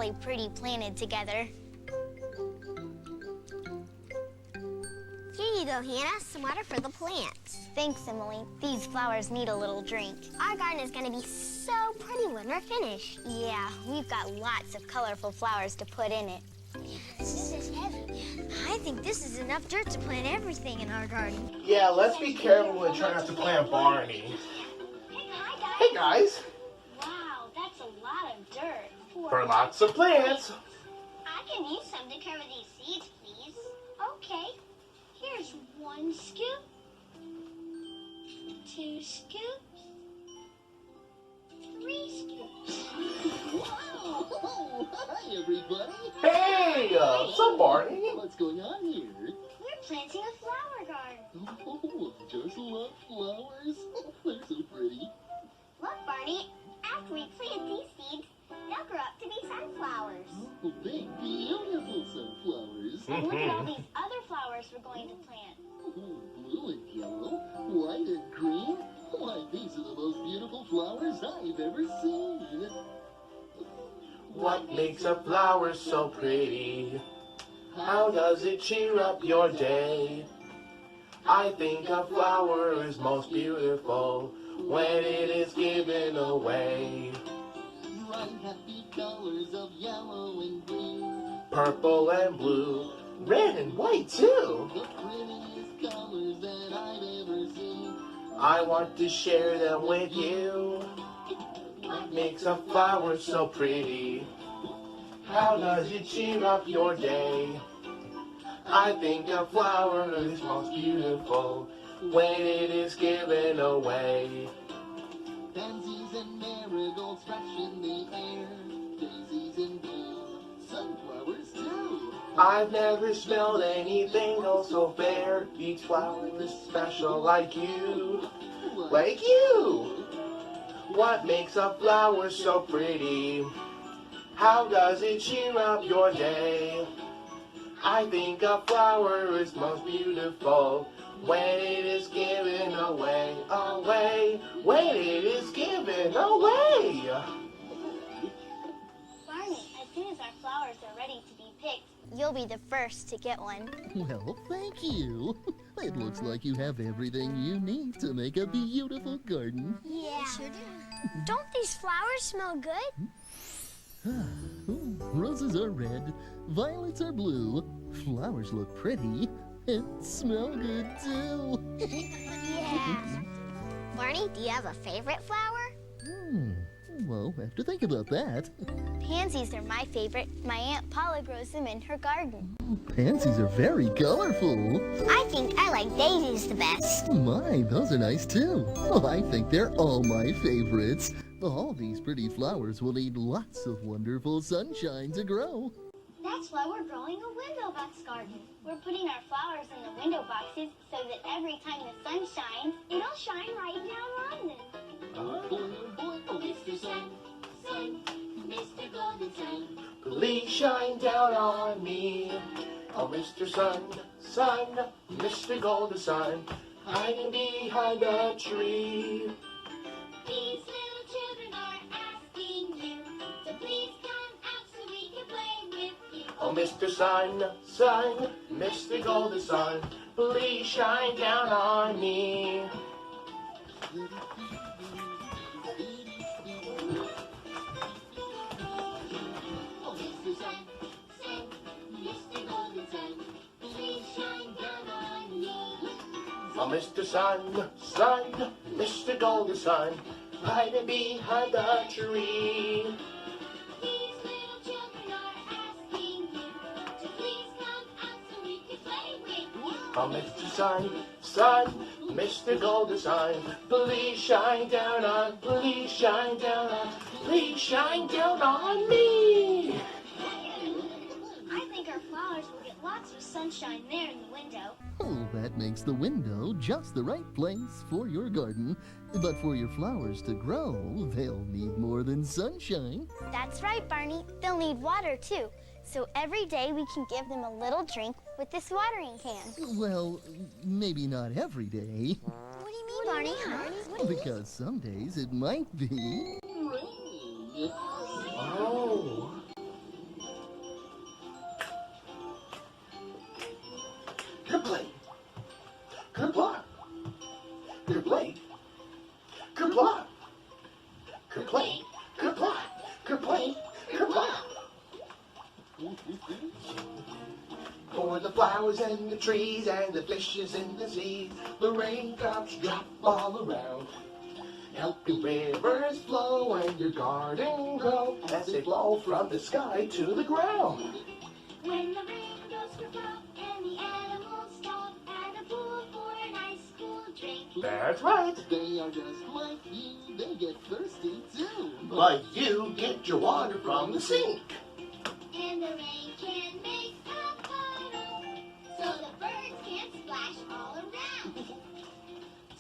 really pretty planted together. Here you go, Hannah. Some water for the plants. Thanks, Emily. These flowers need a little drink. Our garden is going to be so pretty when we're finished. Yeah, we've got lots of colorful flowers to put in it. This is heavy. I think this is enough dirt to plant everything in our garden. Yeah, let's be careful and try not to plant Barney. Hey guys! Wow, that's a lot of dirt. For lots of plants. I can use some to cover these seeds, please. Okay. Here's 1 scoop, 2 scoops, 3 scoops. Wow! Hi, everybody! Hey, what's up, Barney? What's going on here? We're planting a flower garden. Oh, just love flowers. They're so pretty. Look, Barney, after we plant these seeds, they'll grow up to be sunflowers. Oh, big, beautiful sunflowers. And look at all these other flowers we're going to plant. Oh, blue and yellow, white and green. Why, these are the most beautiful flowers I've ever seen. What makes a flower so pretty? How does it cheer up your day? I think a flower is most beautiful when it is given away. Bright, happy colors of yellow and green. Purple and blue, red and white too. The prettiest colors that I've ever seen. I want to share them with you. What makes a flower so pretty? How does it cheer up your day? I think a flower is most beautiful when it is given away. Pansies and marigolds fresh in the air. Daisies in bloom, sunflowers too. I've never smelled anything else so fair. Each flower is special like you. Like you! What makes a flower so pretty? How does it cheer up your day? I think a flower is most beautiful when it is given away, when it is given away. Barney, as soon as our flowers are ready to be picked, You'll be the first to get one. Well, thank you. It looks like you have everything you need to make a beautiful garden. Yeah. Sure do. Don't these flowers smell good? Ooh, roses are red, violets are blue, flowers look pretty, and smell good too. Yeah. Barney, do you have a favorite flower? Well, I have to think about that. Pansies are my favorite. My Aunt Paula grows them in her garden. Pansies are very colorful. I think I like daisies the best. My, those are nice too. Oh, I think they're all my favorites. All these pretty flowers will need lots of wonderful sunshine to grow. that's why we're growing a window box garden. We're putting our flowers in the window boxes so that every time the sun shines, it'll shine right down on them. Oh, Mr. Sun, Sun, Mr. Golden Sun. Please shine down on me. Oh, Mr. Sun, Sun, Mr. Golden Sun, hiding behind a tree. These little children are asking you to please come out so we can play with you. Oh, Mr. Sun, Sun, Mr. Golden Sun, please shine down on me. Oh, Mr. Sun, Sun, Mr. Golden Sun, please shine down on me. Oh, Mr. Sun, Sun, Mr. Golden Sun, hiding behind the tree. These little children are asking you to please come out so we can play with you. Oh, Mr. Sun, Sun, Mr. Golden Sun, please shine down on, please shine down on, please shine down on me. I think our flowers will get lots of sunshine there in the window. Oh, that makes the window just the right place for your garden. But for your flowers to grow, they'll need more than sunshine. That's right, Barney. They'll need water, too. So every day we can give them a little drink with this watering can. Well, maybe not every day. What do you mean, Barney? Because some days it might be. Oh, Kerplay. Kerplop. Kerplay. Kerplop. Kerplay. Kerplop. Kerplay. Kerplop. For the flowers and the trees and the fishes in the seas, the raindrops drop all around. Helping rivers flow and your garden grow as they flow from the sky to the ground. When the rain goes for drop and the animals stop at a pool for a nice cool drink. That's right. They are just like you, they get thirsty too. But you get your water from the sink. And the rain can make a puddle, so the birds can't splash all around.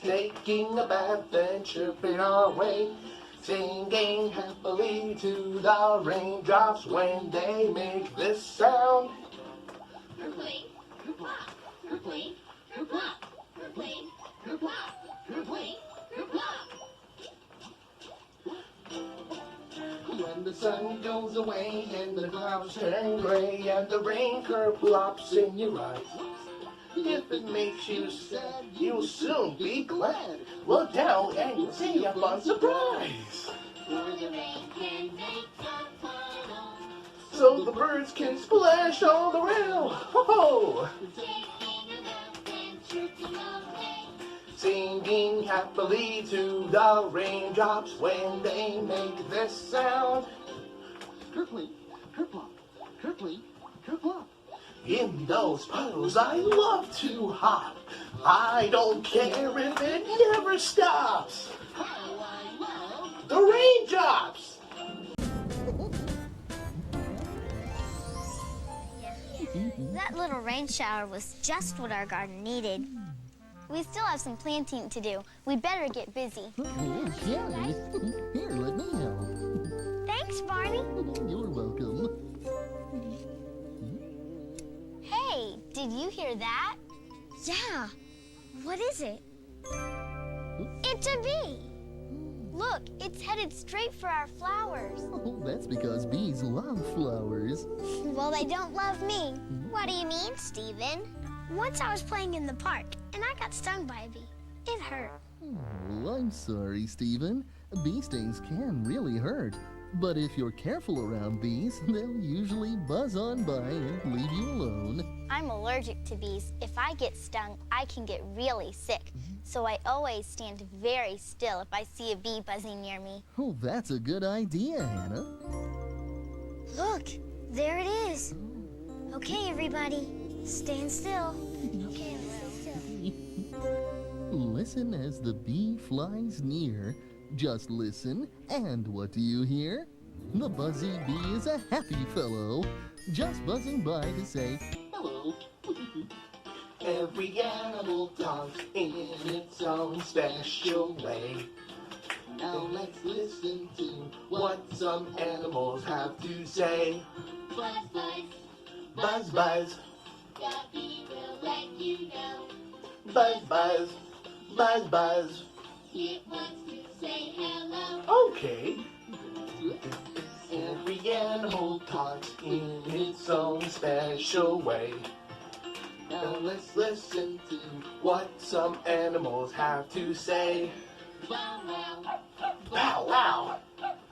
Taking a bath and chirping our way, singing happily to the raindrops when they make this sound. Kerplay, kerplop, kerplay, kerplop, kerplay, kerplop, kerplay, kerplop. When the sun goes away and the clouds turn gray and the rain kerplops in your eyes, if it makes you sad, you'll soon be glad. Look down and you'll see a fun surprise. For the rain can make a puddle, So the birds can splash all around. Ho-ho! taking a bath and chirping away. Singing happily to the raindrops when they make this sound. Kerplay, kerplop, kerplay, kerplop. In those puddles I love to hop. I don't care if it never stops. How I love The raindrops! That little rain shower was just what our garden needed. We still have some planting to do. We better get busy. Oh, Sherry. Here, let me help. Thanks, Barney. You're welcome. Hey, did you hear that? Yeah. What is it? It's a bee. Look, it's headed straight for our flowers. Oh, that's because bees love flowers. Well, they don't love me. What do you mean, Stephen? Once I was playing in the park, and I got stung by a bee. It hurt. Oh, I'm sorry, Stephen. Bee stings can really hurt. But if you're careful around bees, they'll usually buzz on by and leave you alone. I'm allergic to bees. If I get stung, I can get really sick. So I always stand very still if I see a bee buzzing near me. Oh, that's a good idea, Hannah. Look, there it is. Okay, everybody, stand still. Okay, stand still. Listen as the bee flies near. Just listen, and what do you hear? The buzzy bee is a happy fellow, just buzzing by to say hello. Every animal talks in its own special way. Now let's listen to what some animals have to say. buzz, buzz. Buzz, buzz, The bee will let you know. buzz, buzz, buzz, buzz. It wants to say hello. Okay. Every animal talks in its own special way. Now let's listen to what some animals have to say. Wow, wow. Bow wow,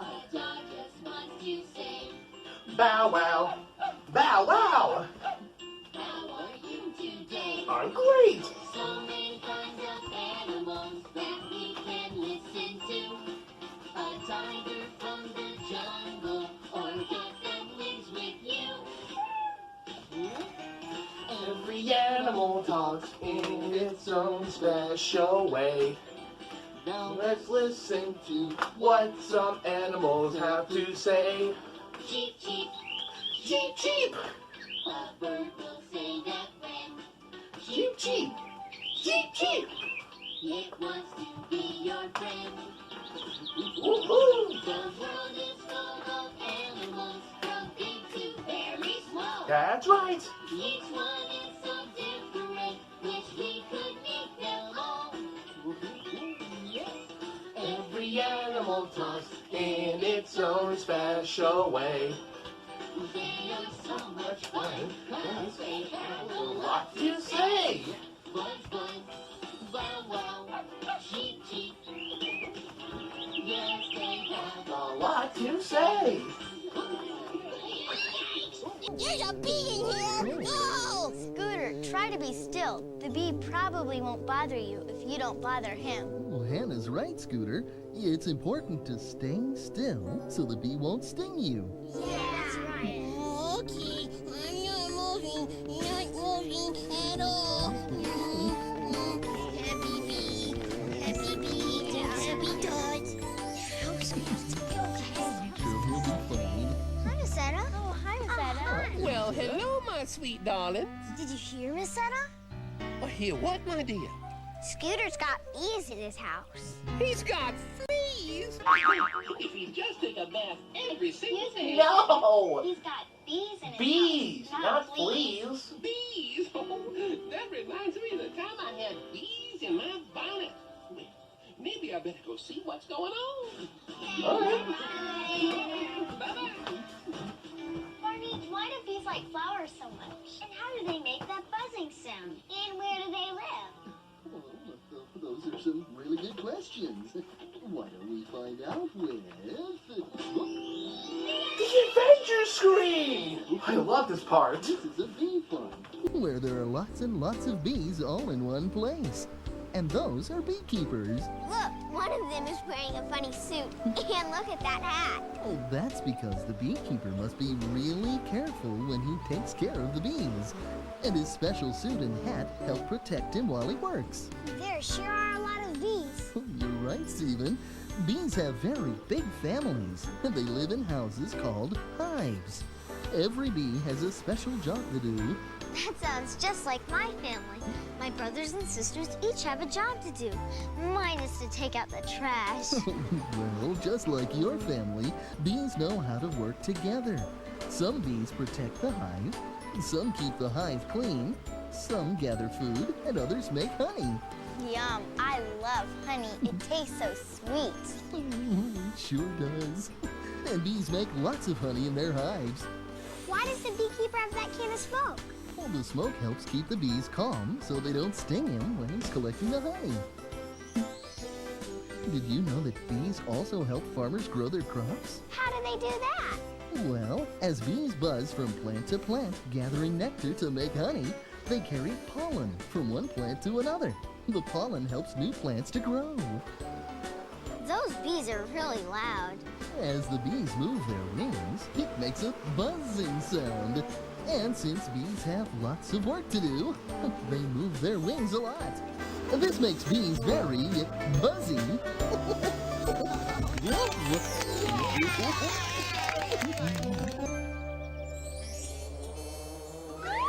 A dog just wants to say, bow wow, bow wow. how are you today? I'm great. So many kinds of animals that we can listen to. A tiger from the jungle, or get them lives with you. Every animal talks in its own special way. Now let's listen to what some animals have to say. Cheep, cheep. Cheep, cheep, A bird will say that when cheep, cheep, cheep, cheep. it wants to be your friend. Woohoo! The world is full of animals, from big to very small. That's right. Each one is so different, wish we could meet them all. Every animal talks in its own special way. They are so much fun. They have a lot What do you say? Buzz, buzz, wow, wow, cheep, cheep. Yes, they have A lot to say. There's a bee in here! No! Scooter, try to be still. The bee probably won't bother you if you don't bother him. Well, Hannah's right, Scooter. It's important to stay still so the bee won't sting you. That's right. Okay, I'm not moving at all. Happy bee, happy does. Sure, he'll be fine. Hi, Miss Etta. Oh, hi, Feta. Well, hello, my sweet darling. Did you hear, Miss Etta? Well, hear what, my dear? Scooter's got bees in his house. He's got fleas. If he just take a bath every single day. No! He's got bees in his Bees, house, not fleas. Bees? Oh, that reminds me of the time I had bees in my bonnet. Well, maybe I better go see what's going on. All right. Bye-bye. Barney, why do bees like flowers so much? And how do they make that buzzing sound? And where do they live? Oh, those are some really good questions. Why don't we find out with... The adventure screen! I love this part. This is a bee farm, where there are lots and lots of bees all in one place. And those are beekeepers. Look, one of them is wearing a funny suit. And look at that hat. Oh, that's because the beekeeper must be really careful when he takes care of the bees. And his special suit and hat help protect him while he works. There sure are a lot of bees. You're right, Stephen. Bees have very big families, and they live in houses called hives. Every bee has a special job to do. That sounds just like my family. My brothers and sisters each have a job to do. Mine is to take out the trash. Well, just like your family, bees know how to work together. Some bees protect the hive, some keep the hive clean, some gather food, and others make honey. Yum, I love honey. It tastes so sweet. It sure does. And bees make lots of honey in their hives. Why does the beekeeper have that can of smoke? Well, the smoke helps keep the bees calm so they don't sting him when he's collecting the honey. Did you know that bees also help farmers grow their crops? How do they do that? Well, as bees buzz from plant to plant, gathering nectar to make honey, they carry pollen from one plant to another. The pollen helps new plants to grow. Those bees are really loud. As the bees move their wings, it makes a buzzing sound. And since bees have lots of work to do, they move their wings a lot. This makes bees very buzzy.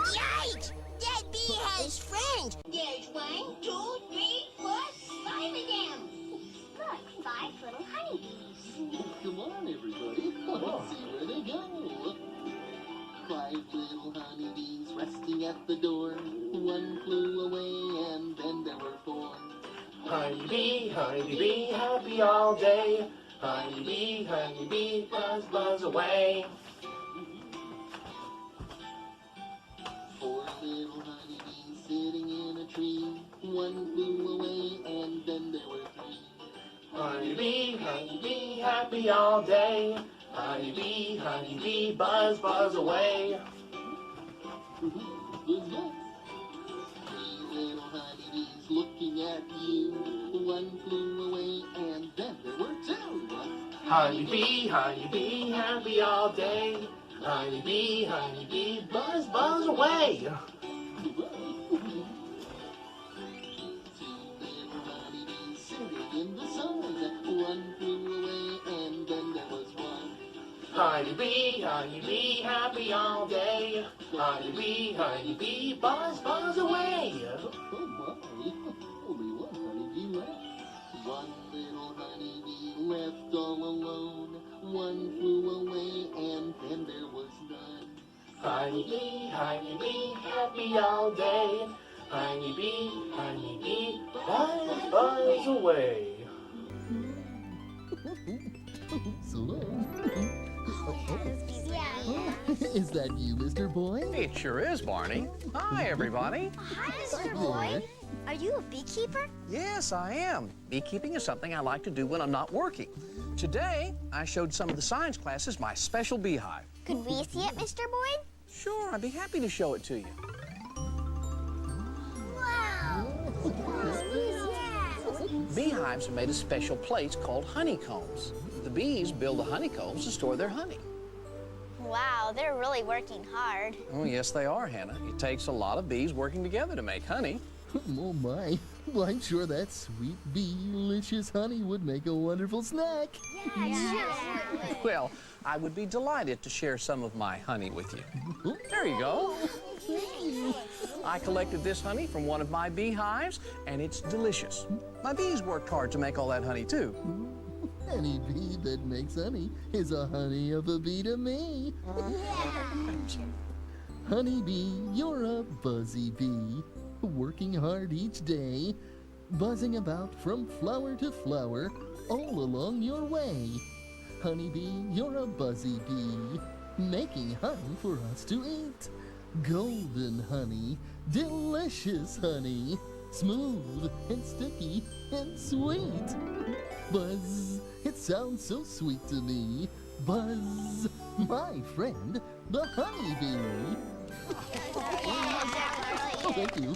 Yikes! That bee has friends. There's 1, 2, 3, 4, 5 of them. Look, 5 little honeybees. Come on, everybody. Let's see where they go. 5 little honeybees resting at the door. 1 flew away, and then there were 4. Honeybee, honeybee, happy all day. Honeybee, honeybee, buzz, buzz away. 4 little honeybees sitting in a tree. 1 flew away, and then there were 3. Honeybee, honeybee, happy all day. Honeybee, honeybee, buzz, buzz away. Who's next? 3 little honeybees looking at you. 1 flew away, and then there were 2. Honeybee, honeybee, happy all day. Honeybee, honeybee, buzz, buzz away. 2 little honeybees sitting in the sun. 1 flew away, and then there was 1. Honeybee, honeybee, happy all day. Honeybee, honeybee, buzz, buzz away. Oh my, only 1 honeybee left. 1 little honeybee left all alone. 1 flew away, and then there was none. Honeybee, honeybee, happy all day. Honeybee, honeybee, buzz, buzz away. So long. Yeah, Is that you, Mr. Boyd? It sure is, Barney. Hi, everybody. Hi, Mr. Boyd. Are you a beekeeper? Yes, I am. Beekeeping is something I like to do when I'm not working. Today, I showed some of the science classes my special beehive. Could we see it, Mr. Boyd? Sure, I'd be happy to show it to you. Wow. Beehives are made of special plates called honeycombs. The bees build the honeycombs to store their honey. Wow, they're really working hard. Oh, yes, they are, Hannah. It takes a lot of bees working together to make honey. Oh, my. Well, I'm sure that sweet bee-licious honey would make a wonderful snack. Well, I would be delighted to share some of my honey with you. There you go. I collected this honey from one of my beehives, and it's delicious. My bees worked hard to make all that honey, too. Any bee that makes honey is a honey of a bee to me. Honeybee, you're a buzzy bee, working hard each day, buzzing about from flower to flower all along your way. Honeybee, you're a buzzy bee, making honey for us to eat. Golden honey, delicious honey, smooth and sticky and sweet. Buzz, it sounds so sweet to me. Buzz, my friend, the honeybee. Oh, thank you.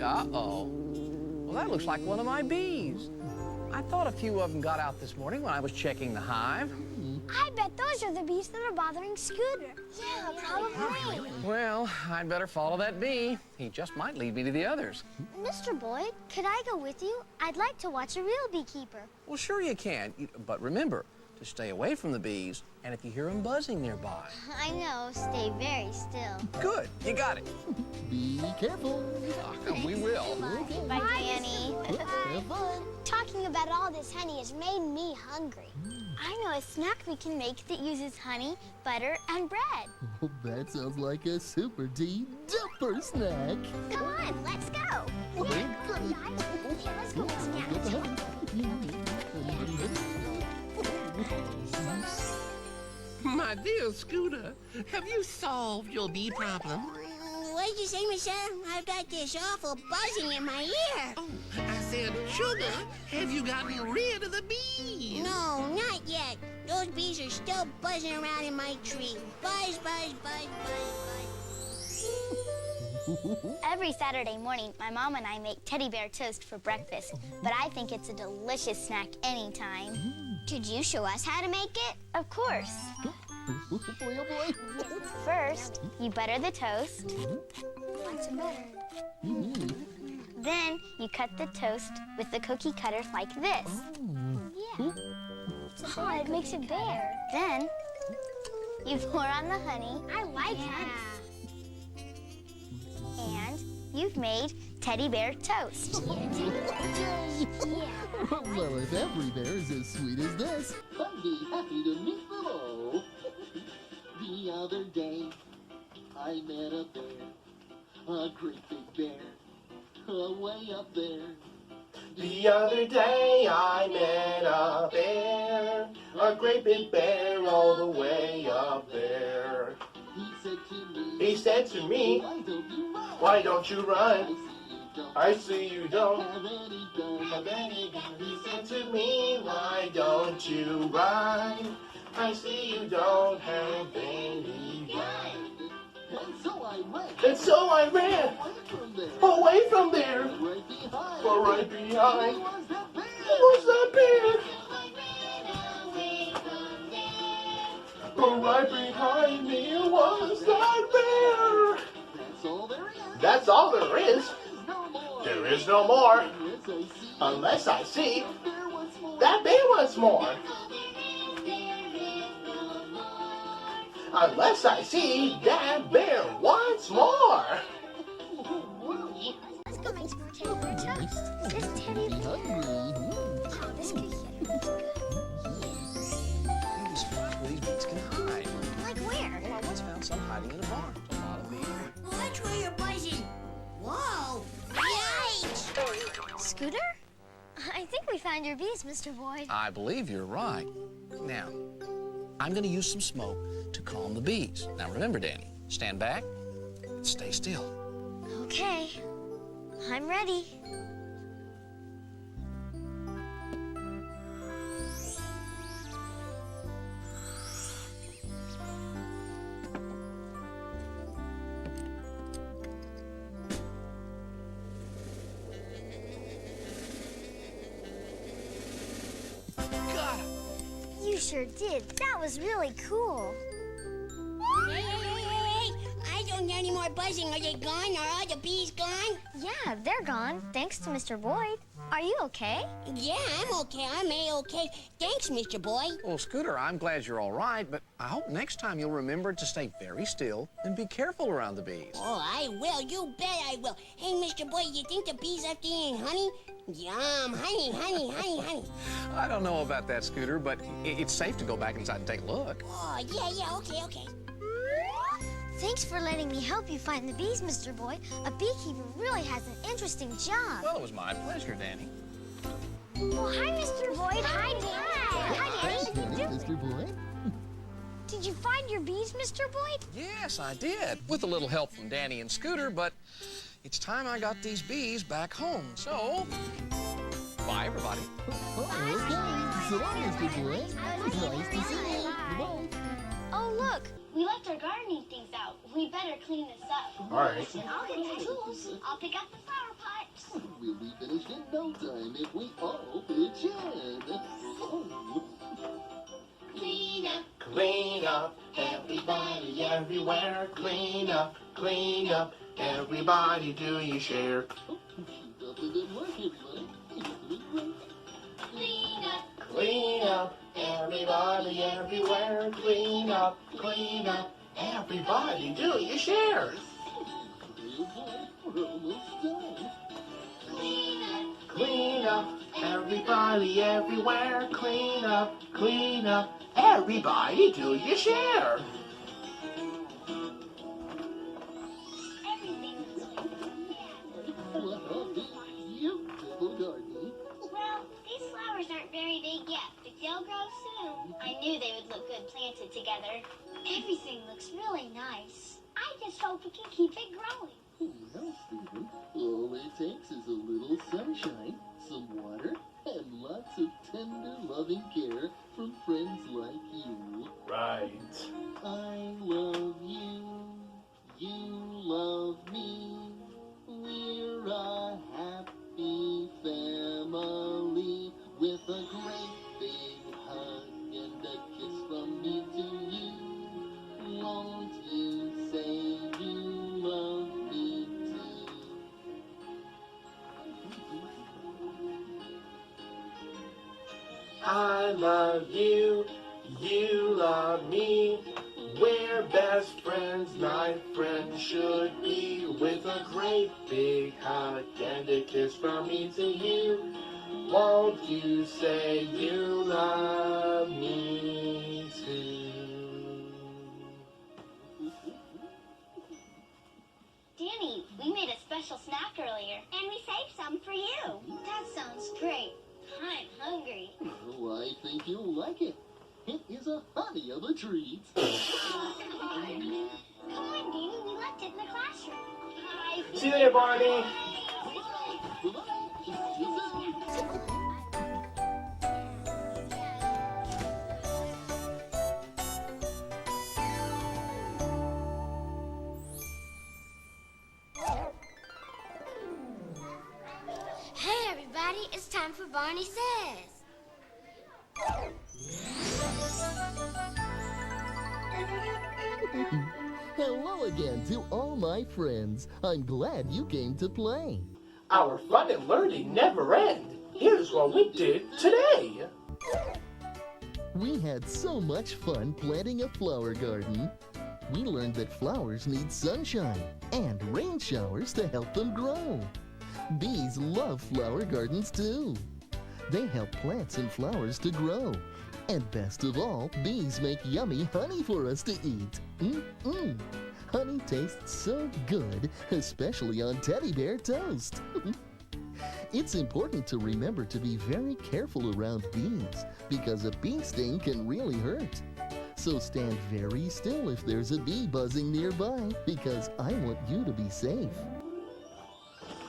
Uh-oh. Well, that looks like one of my bees. I thought a few of them got out this morning when I was checking the hive. I bet those are the bees that are bothering Scooter. Yeah, probably. Well, I'd better follow that bee. He just might lead me to the others. Mr. Boyd, could I go with you? I'd like to watch a real beekeeper. Well, sure you can. But remember to stay away from the bees, and if you hear them buzzing nearby. I know, stay very still. Good, you got it. Be careful. We will. Bye, Danny. Have fun. Talking about all this honey has made me hungry. I know a snack we can make that uses honey, butter, and bread. Oh, that sounds like a super duper snack. Come on, let's go. Let's go My dear Scooter, have you solved your bee problem? What did you say, Michelle? I've got this awful buzzing in my ear. Oh, I said, Sugar, have you gotten rid of the bees? No, not yet. Those bees are still buzzing around in my tree. Buzz, buzz, buzz, buzz, buzz. Every Saturday morning, my mom and I make teddy bear toast for breakfast, but I think it's a delicious snack anytime. Could you show us how to make it? Of course. Oh, boy, oh, boy. First, you butter the toast. Lots of butter. Then you cut the toast with the cookie cutter like this. Oh, it makes it bare. Then you pour on the honey, I like honey. and you've made teddy bear toast. Well, if every bear is as sweet as this. I'd be happy to meet them all. The other day, I met a bear, a great big bear, way up there. The other day, I met a bear, a great big bear, all the way up there. He said to me, why don't you run? I see you don't have any gun. He said to me, why don't you run? I see you don't have any gun. And so I ran away from there. But right behind was that bear. But right behind me was that bear. That's all there is. There is no more. Unless I see that bear once more. Unless I see that bear once more. Let's go make some more teddy bear toast. This teddy bear. Oh, this cookie cutter is good. Where these bees can hide. Like where? Well, I once found some hiding in a barn. A lot of bees. Well, that's where you're buzzing. Whoa! Yikes! Scooter? I think we found your bees, Mr. Boyd. I believe you're right. Now, I'm going to use some smoke to calm the bees. Now remember, Danny, stand back, stay still. Okay, I'm ready. Got him. You sure did. That was really cool. Hey. I don't hear any more buzzing. Are they gone? Are all the bees gone? Yeah, they're gone, thanks to Mr. Boyd. Are you okay? Yeah, I'm okay. I'm A-okay. Thanks, Mr. Boyd. Well, Scooter, I'm glad you're all right, but I hope next time you'll remember to stay very still and be careful around the bees. Oh, I will. You bet I will. Hey, Mr. Boyd, you think the bees after eating honey? Yum, honey. I don't know about that, Scooter, but it's safe to go back inside and take a look. Oh, yeah, okay. Thanks for letting me help you find the bees, Mr. Boyd. A beekeeper really has an interesting job. Well, it was my pleasure, Danny. Well, hi, Mr. Boyd. Hi, Danny. Hi, Danny. Hey, Mr. Boyd. Did you find your bees, Mr. Boyd? Yes, I did, with a little help from Danny and Scooter, but it's time I got these bees back home, so bye, everybody. Okay, so long, Mr. Boyd. Nice to see you. Goodbye. Oh, look, we left our gardening things out. We better clean this up. All right. And I'll get the tools. I'll pick up the flower pots. We'll be finished in no time if we all pitch in. Clean up, Clean up, everybody, everywhere. Clean up, everybody. Do you share? clean up, Clean up, everybody, everywhere. Clean up, everybody. Do you share? clean up, Everybody, everywhere. Clean up, everybody. Do you share? Well, these flowers aren't very big yet, but they'll grow soon. I knew they would look good planted together. Everything looks really nice. I just hope we can keep it growing. Well, Stephen, all it takes is a little sunshine, some water, and lots of tender, loving care from friends like you. Right. I love you, you love me. We're a happy family with a great big hug and a kiss from me to you. Won't you say you love me too? I love you, you love me. We're best friends, my friends should be. With a great big hug and a kiss from me to you. Won't you say you love me too? Danny, we made a special snack earlier, and we saved some for you. That sounds great. I'm hungry. Oh, I think you'll like it. It is a honey of a treat. Come on, Danny, we left it in the classroom. Hi. See you later, Barney. Hey, everybody, it's time for Barney Says. Hello again to all my friends. I'm glad you came to play. Our fun and learning never end. Here's what we did today. We had so much fun planting a flower garden. We learned that flowers need sunshine and rain showers to help them grow. Bees love flower gardens too. They help plants and flowers to grow. And best of all, bees make yummy honey for us to eat. Honey tastes so good, especially on teddy bear toast. It's important to remember to be very careful around bees because a bee sting can really hurt. So stand very still if there's a bee buzzing nearby, because I want you to be safe.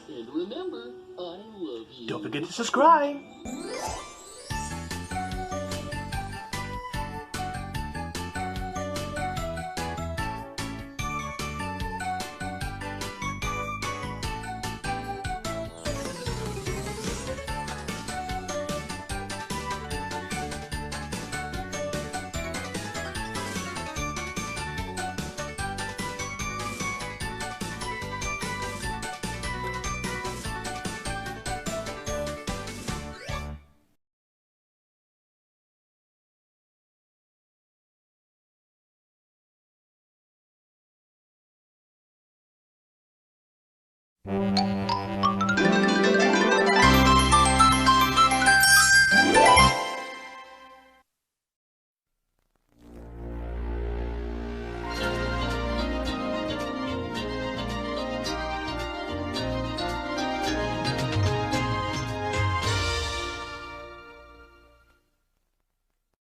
And remember, I love you. Don't forget to subscribe.